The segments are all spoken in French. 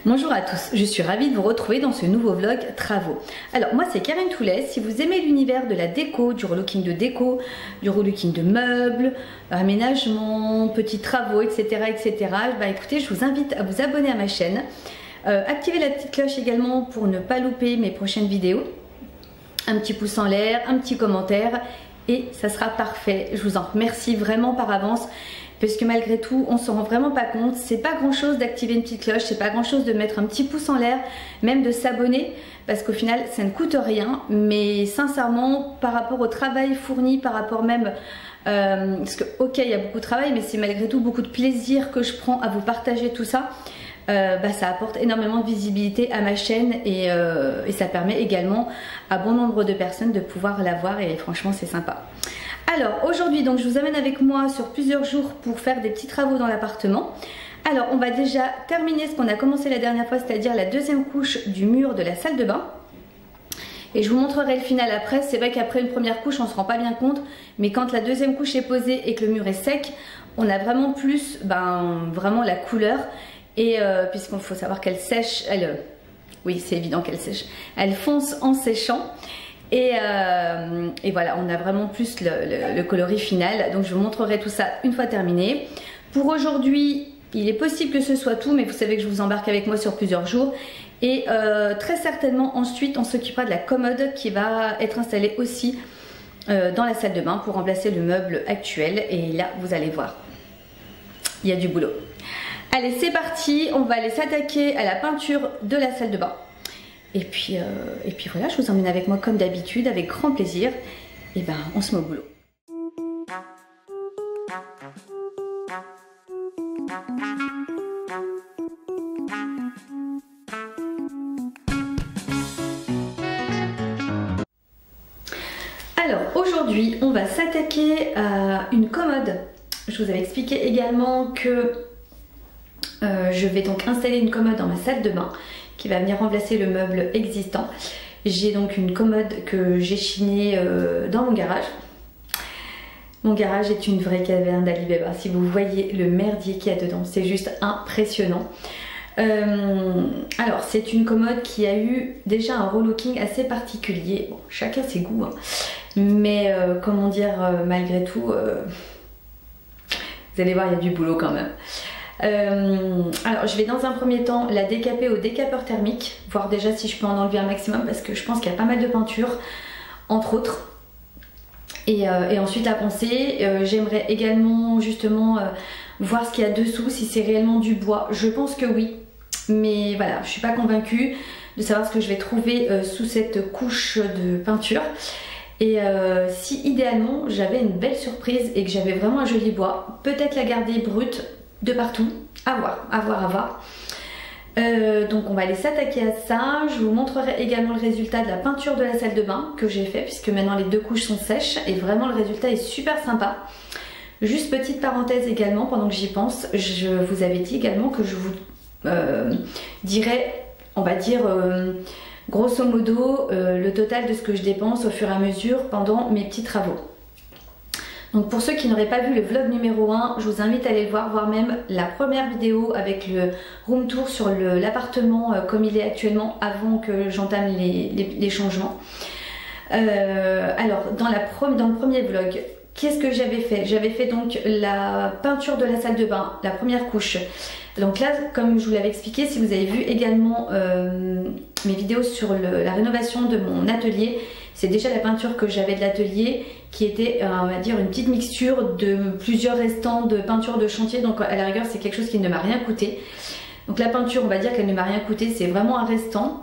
Bonjour à tous, je suis ravie de vous retrouver dans ce nouveau vlog travaux. Alors moi c'est Karine Toulès. Si vous aimez l'univers de la déco, du relooking de déco, du relooking de meubles, aménagement, petits travaux, etc. Bah écoutez, je vous invite à vous abonner à ma chaîne. Activez la petite cloche également pour ne pas louper mes prochaines vidéos. Un petit pouce en l'air, un petit commentaire et ça sera parfait. Je vous en remercie vraiment par avance. Parce que malgré tout, on ne se rend vraiment pas compte. C'est pas grand chose d'activer une petite cloche, c'est pas grand chose de mettre un petit pouce en l'air, même de s'abonner, parce qu'au final, ça ne coûte rien. Mais sincèrement, par rapport au travail fourni, par rapport même, parce que ok, il y a beaucoup de travail, mais c'est malgré tout beaucoup de plaisir que je prends à vous partager tout ça. Ça apporte énormément de visibilité à ma chaîne et ça permet également à bon nombre de personnes de pouvoir la voir et franchement, c'est sympa. Alors aujourd'hui donc je vous amène avec moi sur plusieurs jours pour faire des petits travaux dans l'appartement. Alors on va déjà terminer ce qu'on a commencé la dernière fois, c'est-à-dire la deuxième couche du mur de la salle de bain. Et je vous montrerai le final après. C'est vrai qu'après une première couche on se rend pas bien compte, mais quand la deuxième couche est posée et que le mur est sec, on a vraiment plus vraiment la couleur. Et puisqu'il faut savoir qu'elle sèche, oui c'est évident qu'elle sèche, elle fonce en séchant. Et voilà, on a vraiment plus le coloris final. Donc je vous montrerai tout ça une fois terminé. Pour aujourd'hui, il est possible que ce soit tout, mais vous savez que je vous embarque avec moi sur plusieurs jours. Et très certainement ensuite, on s'occupera de la commode qui va être installée aussi dans la salle de bain pour remplacer le meuble actuel. Et là, vous allez voir, il y a du boulot. Allez, c'est parti, on va aller s'attaquer à la peinture de la salle de bain. Et puis voilà, je vous emmène avec moi comme d'habitude, avec grand plaisir. Et ben, on se met au boulot. Alors, aujourd'hui, on va s'attaquer à une commode. Je vous avais expliqué également que je vais donc installer une commode dans ma salle de bain qui va venir remplacer le meuble existant. J'ai donc une commode que j'ai chinée dans mon garage. Mon garage est une vraie caverne d'Ali Baba. Si vous voyez le merdier qu'il y a dedans, c'est juste impressionnant. Alors c'est une commode qui a eu déjà un relooking assez particulier. Bon, chacun ses goûts, hein. Mais comment dire, malgré tout, vous allez voir, il y a du boulot quand même. Alors je vais dans un premier temps la décaper au décapeur thermique, voir déjà si je peux en enlever un maximum parce que je pense qu'il y a pas mal de peinture entre autres, et ensuite la poncer. J'aimerais également justement voir ce qu'il y a dessous, si c'est réellement du bois. Je pense que oui, mais voilà, je suis pas convaincue de savoir ce que je vais trouver sous cette couche de peinture. Et si idéalement j'avais une belle surprise et que j'avais vraiment un joli bois, peut-être la garder brute de partout, à voir. Donc on va aller s'attaquer à ça. Je vous montrerai également le résultat de la peinture de la salle de bain que j'ai fait, puisque maintenant les deux couches sont sèches et vraiment le résultat est super sympa. Juste petite parenthèse également, pendant que j'y pense, je vous avais dit également que je vous dirais, on va dire grosso modo, le total de ce que je dépense au fur et à mesure pendant mes petits travaux. Donc pour ceux qui n'auraient pas vu le vlog numéro 1, je vous invite à aller le voir, voire même la première vidéo avec le room tour sur l'appartement comme il est actuellement avant que j'entame les changements. Alors dans le premier vlog, qu'est-ce que j'avais fait? J'avais fait donc la peinture de la salle de bain, la première couche. Donc là, comme je vous l'avais expliqué, si vous avez vu également mes vidéos sur la rénovation de mon atelier, c'est déjà la peinture que j'avais de l'atelier qui était, on va dire, une petite mixture de plusieurs restants de peinture de chantier. Donc à la rigueur, c'est quelque chose qui ne m'a rien coûté. Donc la peinture, on va dire qu'elle ne m'a rien coûté, c'est vraiment un restant.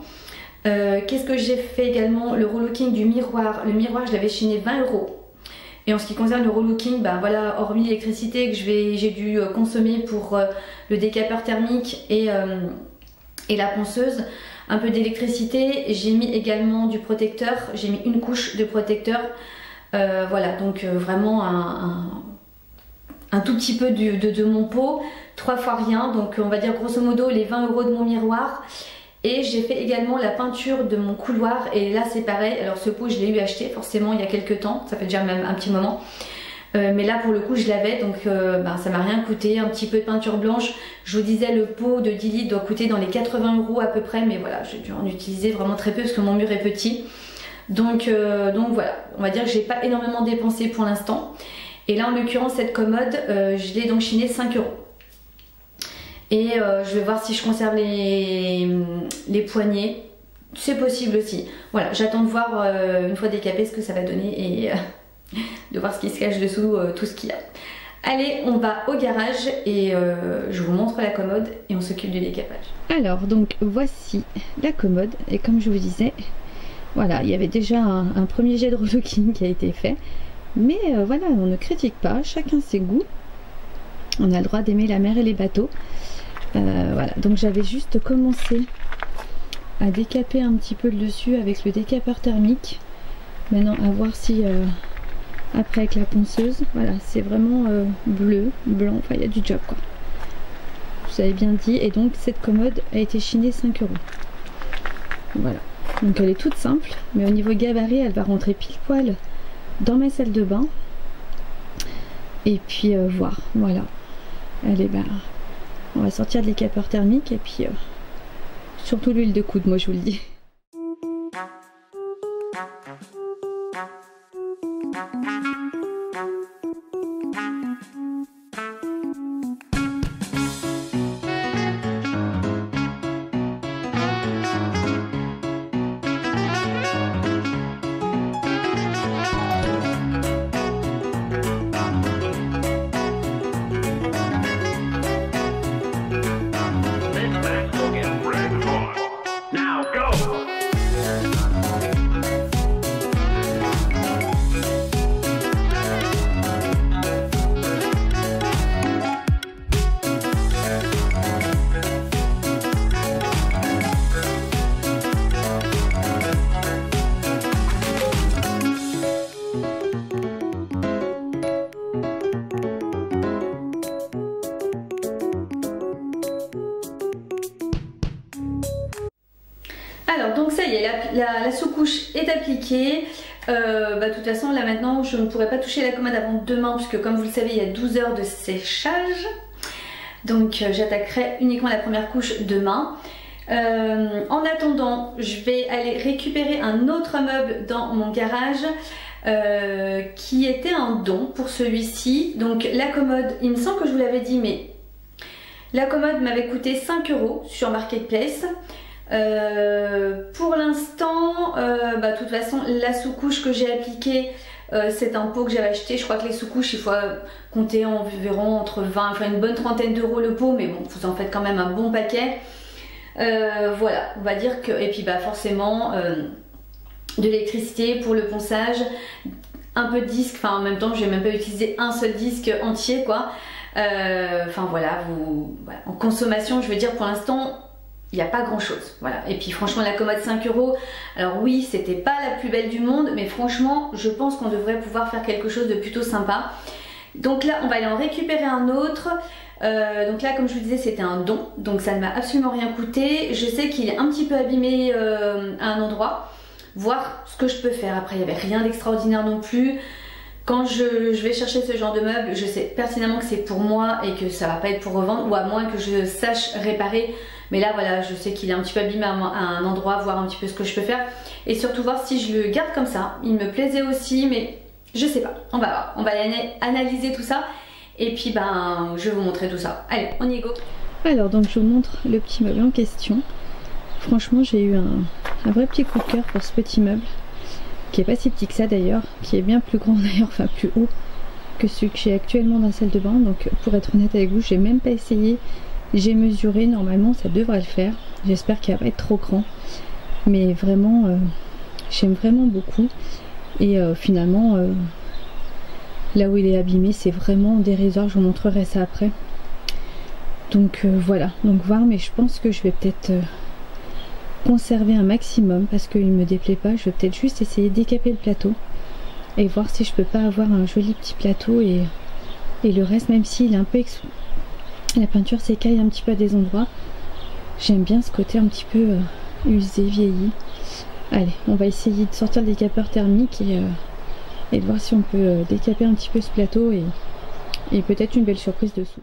Qu'est-ce que j'ai fait également? Le relooking du miroir. Le miroir, je l'avais chiné 20 €. Et en ce qui concerne le relooking, voilà, hormis l'électricité que j'ai dû consommer pour le décapeur thermique et la ponceuse, un peu d'électricité, j'ai mis également du protecteur, j'ai mis une couche de protecteur, voilà, donc vraiment un tout petit peu de mon pot, 3 fois rien, donc on va dire grosso modo les 20 € de mon miroir. Et j'ai fait également la peinture de mon couloir, et là c'est pareil. Alors ce pot je l'ai eu acheté forcément il y a quelques temps, ça fait déjà même un petit moment. mais là pour le coup je l'avais, donc ça m'a rien coûté. Un petit peu de peinture blanche, je vous disais le pot de 10 litres doit coûter dans les 80 € à peu près, mais voilà, j'ai dû en utiliser vraiment très peu parce que mon mur est petit. Donc voilà, on va dire que j'ai pas énormément dépensé pour l'instant. Et là en l'occurrence cette commode, je l'ai donc chinée 5 €. Et je vais voir si je conserve les poignées. C'est possible aussi. Voilà, j'attends de voir une fois décapé ce que ça va donner et de voir ce qui se cache dessous, tout ce qu'il y a. Allez, on va au garage et je vous montre la commode et on s'occupe du décapage. Alors, donc voici la commode et comme je vous disais, voilà, il y avait déjà un premier jet de relooking qui a été fait. Mais voilà, on ne critique pas, chacun ses goûts. On a le droit d'aimer la mer et les bateaux. Voilà, donc j'avais juste commencé à décaper un petit peu le dessus avec le décapeur thermique. Maintenant à voir si après avec la ponceuse, voilà, c'est vraiment bleu, blanc, enfin il y a du job quoi. Vous avez bien dit. Et donc cette commode a été chinée 5 €. Voilà, donc elle est toute simple, mais au niveau gabarit elle va rentrer pile poil dans ma salle de bain. Et puis voir, voilà, elle est on va sortir de décapeur thermique et puis surtout l'huile de coude, moi je vous le dis. Alors donc ça y est, la sous-couche est appliquée. De toute façon là maintenant je ne pourrai pas toucher la commode avant demain puisque comme vous le savez il y a 12 heures de séchage. Donc j'attaquerai uniquement la première couche demain. En attendant, je vais aller récupérer un autre meuble dans mon garage qui était un don pour celui-ci. Donc la commode, il me semble que je vous l'avais dit, mais la commode m'avait coûté 5 € sur Marketplace. Pour l'instant, de toute façon, la sous-couche que j'ai appliquée, c'est un pot que j'avais acheté. Je crois que les sous-couches, il faut compter environ entre 20, enfin une bonne trentaine d'euros le pot, mais bon, vous en faites quand même un bon paquet. Voilà, on va dire que, et puis forcément, de l'électricité pour le ponçage, un peu de disque, enfin en même temps, j'ai même pas utilisé un seul disque entier, quoi. Enfin voilà, en consommation, je veux dire, pour l'instant, il n'y a pas grand chose, voilà. Et puis franchement la commode 5 €, alors oui c'était pas la plus belle du monde, mais franchement je pense qu'on devrait pouvoir faire quelque chose de plutôt sympa. Donc là on va aller en récupérer un autre. Donc là comme je vous disais c'était un don, donc ça ne m'a absolument rien coûté. Je sais qu'il est un petit peu abîmé à un endroit, voir ce que je peux faire. Après il n'y avait rien d'extraordinaire non plus. Quand je vais chercher ce genre de meuble, je sais pertinemment que c'est pour moi et que ça va pas être pour revendre, ou à moins que je sache réparer. Mais là voilà, je sais qu'il est un petit peu abîmé à un endroit, voir un petit peu ce que je peux faire. Et surtout voir si je le garde comme ça. Il me plaisait aussi, mais je sais pas. On va voir, on va analyser tout ça. Et puis je vais vous montrer tout ça. Allez, on y go. Alors donc je vous montre le petit meuble en question. Franchement j'ai eu un vrai petit coup de cœur pour ce petit meuble. Qui est pas si petit que ça d'ailleurs. Qui est bien plus grand d'ailleurs, enfin plus haut que celui que j'ai actuellement dans la salle de bain. Donc pour être honnête avec vous, j'ai même pas essayé. J'ai mesuré, normalement ça devrait le faire. J'espère qu'il va pas être trop grand. Mais vraiment, j'aime vraiment beaucoup. Et finalement, là où il est abîmé, c'est vraiment dérisoire. Je vous montrerai ça après. Donc voilà, donc voir, mais je pense que je vais peut-être conserver un maximum parce qu'il me déplaît pas. Je vais peut-être juste essayer de décaper le plateau et voir si je peux pas avoir un joli petit plateau et le reste, même s'il est un peu la peinture s'écaille un petit peu à des endroits, j'aime bien ce côté un petit peu usé, vieilli. Allez, on va essayer de sortir le décapeur thermique et de voir si on peut décaper un petit peu ce plateau et peut-être une belle surprise dessous.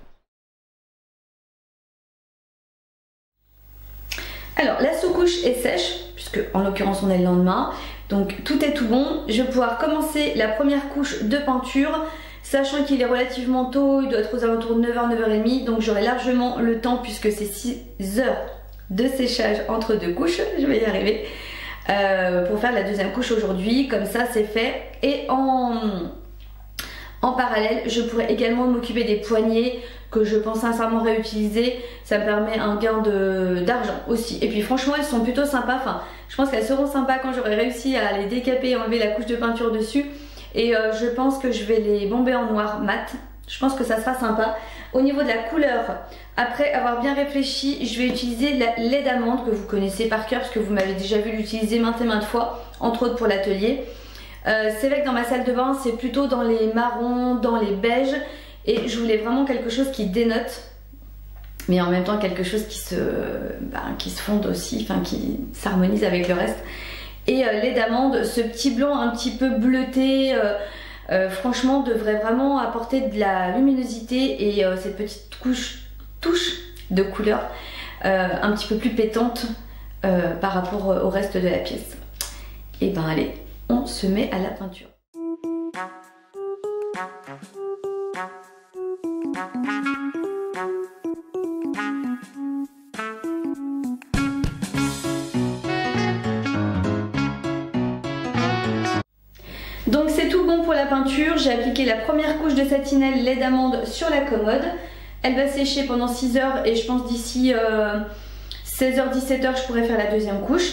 Alors la sous-couche est sèche, puisque en l'occurrence on est le lendemain, donc tout est tout bon. Je vais pouvoir commencer la première couche de peinture, sachant qu'il est relativement tôt, il doit être aux alentours de 9h, 9h30, donc j'aurai largement le temps, puisque c'est 6 heures de séchage entre deux couches, je vais y arriver, pour faire la deuxième couche aujourd'hui. Comme ça c'est fait. Et en parallèle, je pourrais également m'occuper des poignets que je pense sincèrement réutiliser. Ça me permet un gain d'argent aussi. Et puis franchement, elles sont plutôt sympas. Enfin, je pense qu'elles seront sympas quand j'aurai réussi à les décaper et enlever la couche de peinture dessus. Et je pense que je vais les bomber en noir mat. Je pense que ça sera sympa. Au niveau de la couleur, après avoir bien réfléchi, je vais utiliser la lait d'amande que vous connaissez par cœur parce que vous m'avez déjà vu l'utiliser maintes et maintes fois, entre autres pour l'atelier. C'est vrai que dans ma salle de bain, c'est plutôt dans les marrons, dans les beiges, et je voulais vraiment quelque chose qui dénote, mais en même temps quelque chose qui se fonde aussi, enfin qui s'harmonise avec le reste. Et lait d'amande, ce petit blanc un petit peu bleuté, franchement devrait vraiment apporter de la luminosité et cette petite touche de couleur un petit peu plus pétante par rapport au reste de la pièce. Et ben allez, on se met à la peinture. Donc c'est tout bon pour la peinture. J'ai appliqué la première couche de satinelle lait d'amande sur la commode. Elle va sécher pendant 6 heures et je pense d'ici 16h, 17h je pourrai faire la deuxième couche.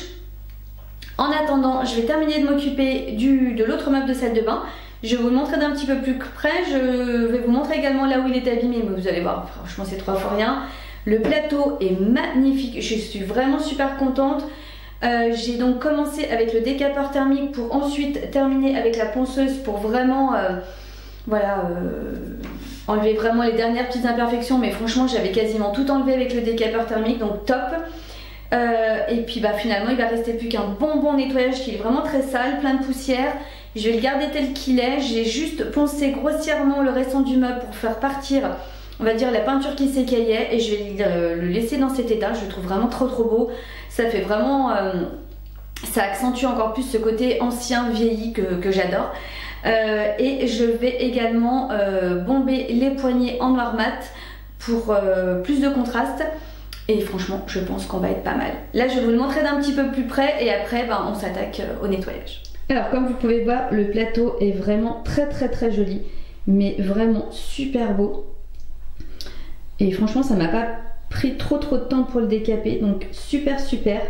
En attendant, je vais terminer de m'occuper de l'autre meuble de salle de bain. Je vais vous le montrer d'un petit peu plus près. Je vais vous montrer également là où il est abîmé, mais vous allez voir, franchement c'est 3 fois rien. Le plateau est magnifique, je suis vraiment super contente. J'ai donc commencé avec le décapeur thermique pour ensuite terminer avec la ponceuse pour vraiment enlever vraiment les dernières petites imperfections, mais franchement j'avais quasiment tout enlevé avec le décapeur thermique, donc top. Et puis finalement il va rester plus qu'un bon nettoyage qui est vraiment très sale, plein de poussière. Je vais le garder tel qu'il est. J'ai juste poncé grossièrement le restant du meuble pour faire partir, on va dire, la peinture qui s'écaillait, et je vais le laisser dans cet état. Je le trouve vraiment trop beau. Ça fait vraiment, ça accentue encore plus ce côté ancien vieilli que j'adore. Et je vais également bomber les poignets en noir mat pour plus de contraste. Et franchement, je pense qu'on va être pas mal. Là, je vais vous le montrer d'un petit peu plus près et après, on s'attaque au nettoyage. Alors, comme vous pouvez voir, le plateau est vraiment très joli, mais vraiment super beau. Et franchement, ça m'a pas pris trop de temps pour le décaper, donc super.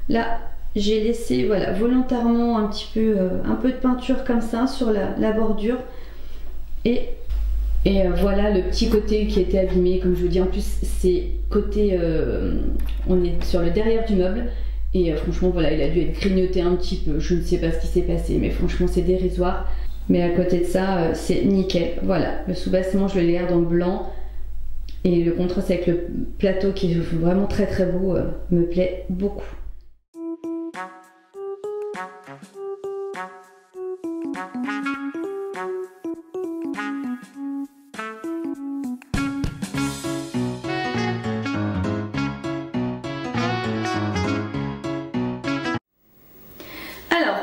Là, j'ai laissé volontairement un peu de peinture comme ça sur la bordure. Et voilà le petit côté qui était abîmé, comme je vous dis. En plus c'est côté, on est sur le derrière du meuble et franchement voilà, il a dû être grignoté un petit peu, je ne sais pas ce qui s'est passé, mais franchement c'est dérisoire. Mais à côté de ça, c'est nickel. Voilà, le sous-bassement je le garde en blanc et le contraste avec le plateau qui est vraiment très beau me plaît beaucoup.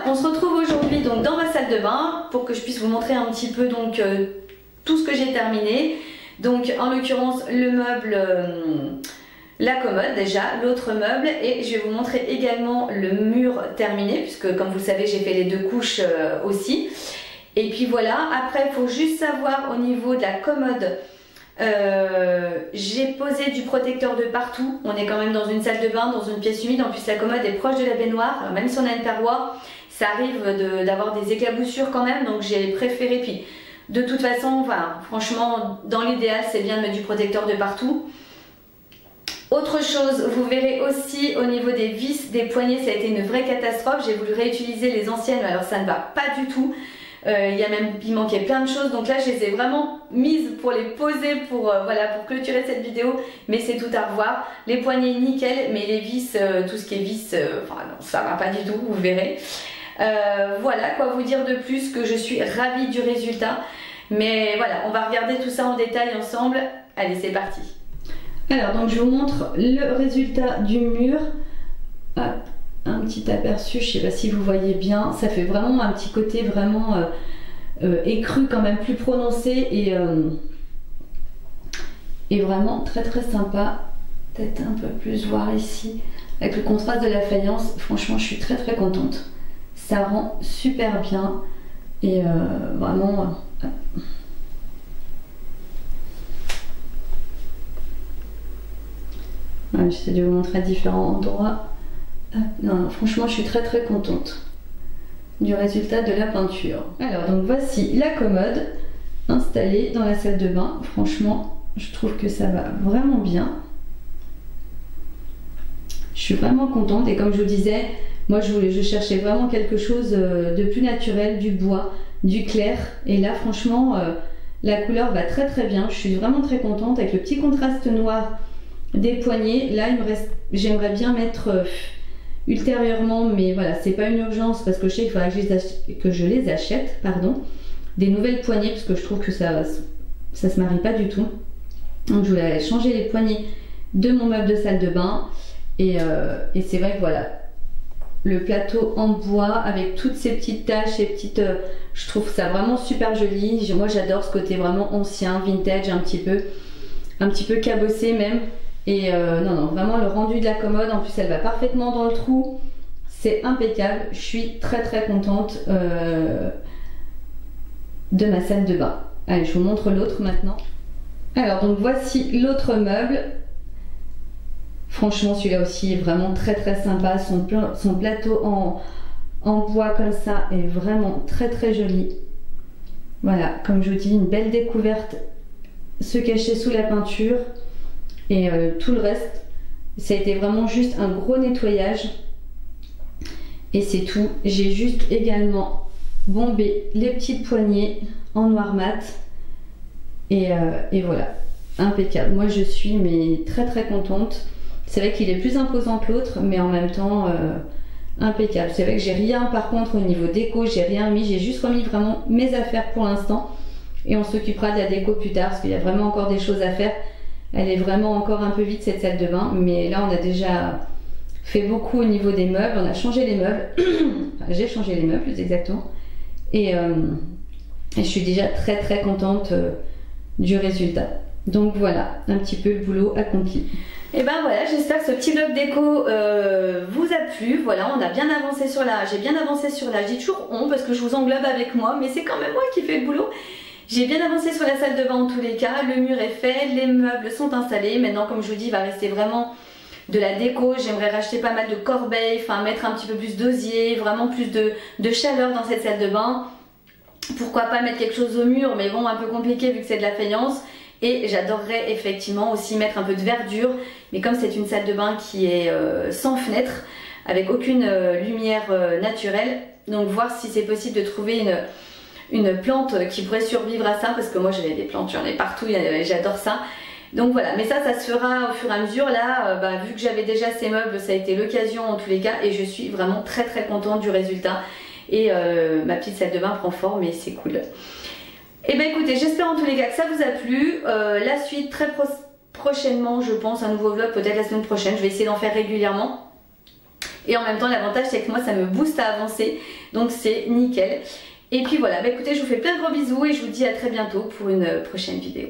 On se retrouve aujourd'hui donc dans ma salle de bain pour que je puisse vous montrer un petit peu donc tout ce que j'ai terminé. Donc en l'occurrence le meuble, la commode déjà, l'autre meuble, et je vais vous montrer également le mur terminé puisque comme vous le savez j'ai fait les 2 couches aussi. Et puis voilà, après il faut juste savoir au niveau de la commode, j'ai posé du protecteur de partout. On est quand même dans une salle de bain, dans une pièce humide, en plus la commode est proche de la baignoire. Alors, même si on a une paroi, ça arrive d'avoir des éclaboussures quand même, donc j'ai préféré. Puis de toute façon, franchement dans l'idéal c'est bien de mettre du protecteur de partout. Autre chose, vous verrez aussi au niveau des vis, des poignées, ça a été une vraie catastrophe. J'ai voulu réutiliser les anciennes, alors ça ne va pas du tout. Il manquait plein de choses, donc là je les ai vraiment mises pour les poser pour clôturer cette vidéo, mais c'est tout à revoir. Les poignées nickel, mais les vis, tout ce qui est vis, non, ça va pas du tout, vous verrez. Voilà quoi vous dire de plus que je suis ravie du résultat. Mais voilà, on va regarder tout ça en détail ensemble. Allez, c'est parti. Alors donc je vous montre le résultat du mur. Hop, un petit aperçu, je sais pas si vous voyez bien. Ça fait vraiment un petit côté vraiment écru quand même, plus prononcé et vraiment très très sympa. Peut-être un peu plus voir ici. Avec le contraste de la faïence, franchement je suis très très contente. Ça rend super bien et vraiment... Voilà, j'essaie de vous montrer à différents endroits. Non, franchement je suis très très contente du résultat de la peinture. Alors donc voici la commode installée dans la salle de bain. Franchement je trouve que ça va vraiment bien. Je suis vraiment contente et comme je vous disais, moi je cherchais vraiment quelque chose de plus naturel, du bois, du clair, et là franchement la couleur va très très bien. Je suis vraiment très contente avec le petit contraste noir des poignets. Là il me reste, j'aimerais bien mettre ultérieurement, mais voilà, c'est pas une urgence parce que je sais qu'il faudra que je les achète, pardon, des nouvelles poignées parce que je trouve que ça se marie pas du tout. Donc je voulais changer les poignées de mon meuble de salle de bain et c'est vrai que voilà, le plateau en bois avec toutes ces petites taches et petites, je trouve ça vraiment super joli. Moi j'adore ce côté vraiment ancien, vintage, un petit peu cabossé même. Et non, vraiment le rendu de la commode, en plus elle va parfaitement dans le trou, c'est impeccable. Je suis très très contente de ma salle de bain. Allez, je vous montre l'autre maintenant. Alors donc voici l'autre meuble. Franchement celui-là aussi est vraiment très très sympa. Son plateau en bois comme ça est vraiment très très joli. Voilà, comme je vous dis, une belle découverte se cacher sous la peinture. Et tout le reste, ça a été vraiment juste un gros nettoyage. Et c'est tout. J'ai juste également bombé les petites poignées en noir mat. Et voilà, impeccable. Moi je suis mais très très contente. C'est vrai qu'il est plus imposant que l'autre, mais en même temps impeccable. C'est vrai que j'ai rien par contre au niveau déco, j'ai rien mis. J'ai juste remis vraiment mes affaires pour l'instant. Et on s'occupera de la déco plus tard parce qu'il y a vraiment encore des choses à faire. Elle est vraiment encore un peu vide cette salle de bain, mais là on a déjà fait beaucoup au niveau des meubles, on a changé les meubles, enfin, j'ai changé les meubles plus exactement, et je suis déjà très très contente du résultat. Donc voilà, un petit peu le boulot accompli. Et ben voilà, j'espère que ce petit vlog déco vous a plu. Voilà, on a bien avancé sur la, j'ai bien avancé sur la, je dis toujours on parce que je vous englobe avec moi, mais c'est quand même moi qui fais le boulot. J'ai bien avancé sur la salle de bain en tous les cas, le mur est fait, les meubles sont installés. Maintenant comme je vous dis, il va rester vraiment de la déco. J'aimerais racheter pas mal de corbeilles, enfin mettre un petit peu plus d'osier, vraiment plus de chaleur dans cette salle de bain. Pourquoi pas mettre quelque chose au mur, mais bon un peu compliqué vu que c'est de la faïence. Et j'adorerais effectivement aussi mettre un peu de verdure, mais comme c'est une salle de bain qui est sans fenêtre, avec aucune lumière naturelle, donc voir si c'est possible de trouver une plante qui pourrait survivre à ça, parce que moi j'avais des plantes, j'en ai partout, j'adore ça. Donc voilà, mais ça se fera au fur et à mesure. Là, vu que j'avais déjà ces meubles, ça a été l'occasion en tous les cas, et je suis vraiment très très contente du résultat. Et ma petite salle de bain prend forme et c'est cool. Et ben écoutez, j'espère en tous les cas que ça vous a plu. La suite très prochainement, je pense, un nouveau vlog, peut-être la semaine prochaine. Je vais essayer d'en faire régulièrement. Et en même temps, l'avantage c'est que moi ça me booste à avancer, donc c'est nickel. Et puis voilà, bah écoutez, je vous fais plein de gros bisous et je vous dis à très bientôt pour une prochaine vidéo.